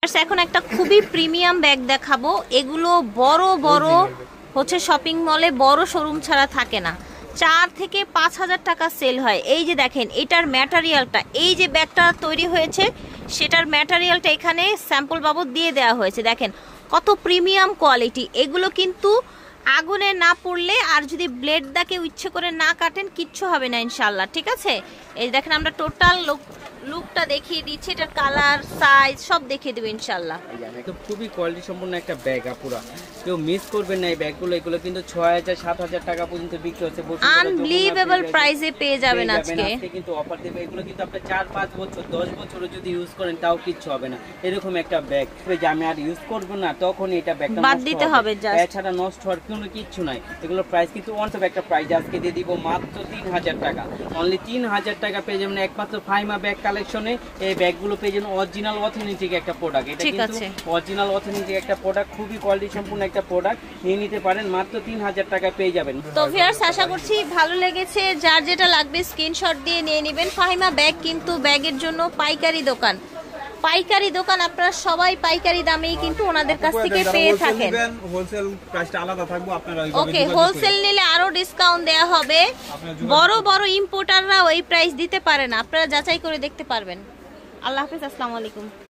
এখন একটা খুবই প্রিমিয়াম ব্যাগ দেখাবো। এগুলো বড় বড় হচ্ছে শপিং মলে বড় শোরুম ছাড়া থাকে না, 4 থেকে 5,000 টাকা সেল হয়। এই যে দেখেন এটার ম্যাটেরিয়ালটা, এই যে ব্যাগটা তৈরি হয়েছে সেটার ম্যাটেরিয়ালটা এখানে স্যাম্পল বাবদ দিয়ে দেওয়া হয়েছে। দেখেন কত প্রিমিয়াম কোয়ালিটি। এগুলো কিন্তু আগুনে না পড়লে আর যদি ব্লেড দাকে ইচ্ছে করে না কাটেন কিচ্ছু হবে না ইনশাল্লাহ, ঠিক আছে। এই দেখেন আমরা টোটাল লুকটা দেখিয়ে দিচ্ছি, এটার কালার সাইজ সব দেখিয়ে দেবো ইনশাল্লাহ। একদম খুবই কোয়ালিটি সম্পন্ন একটা ব্যাগ, আপুরা কেউ মিস করবেন না এই ব্যাগগুলো। এগুলো কিন্তু 6,000-7,000 টাকা পর্যন্ত বিক্রি হচ্ছে। আনবিলিভেবল প্রাইসে পেয়ে যাবেন আজকে কিন্তু অফার দেবে। এগুলো কিন্তু আপনি 4-5 বছর 10 বছর যদি ইউজ করেন তাও কিচ্ছু হবে না। এরকম একটা ব্যাগ যে আমি আর ইউজ করব না তখন এটা ব্যাগটা বাদ দিতে হবে, এছাড়া নষ্ট হওয়ার কোনো কিচ্ছু নাই। এগুলোর প্রাইস কিন্তু অনসব একটা প্রাইস আজকে দিয়ে দিব মাত্র 3,000 টাকা। অনলি 3,000 টাকা পেয়ে যাবেন একমাত্র ফাইমা ব্যাগ কালেকশনে। এই ব্যাগগুলো পেয়ে যাবেন অরিজিনাল অথেন্টিক একটা প্রোডাক্ট। এটা কিন্তু অরিজিনাল অথেন্টিক একটা প্রোডাক্ট, খুবই কোয়ালিটি সম্পূর্ণ একটা প্রোডাক্ট। নিয়ে নিতে পারেন মাত্র 3,000 টাকা পেয়ে যাবেন। তো ভিউয়ার্স আশা করছি ভালো লেগেছে। যার যেটা লাগবে স্ক্রিনশট দিয়ে নিয়ে নেবেন। ফাহিমা ব্যাগ কিন্তু ব্যাগের জন্য পাইকারি দোকান, পাইকারি দোকান। আপনারা সবাই পাইকারি দামেই কিন্তু ওনাদের কাছ থেকে পেয়ে থাকেন। হোলসেল প্রাইসটা আলাদা থাকবে, আপনারা ওকে হোলসেল নিলে আরো ডিসকাউন্ট দেয়া হবে। বড় বড় ইম্পোর্টাররা ওই প্রাইস দিতে পারে না, আপনারা যাচাই করে দেখতে পারবেন। আল্লাহ হাফেজ, আসসালামু আলাইকুম।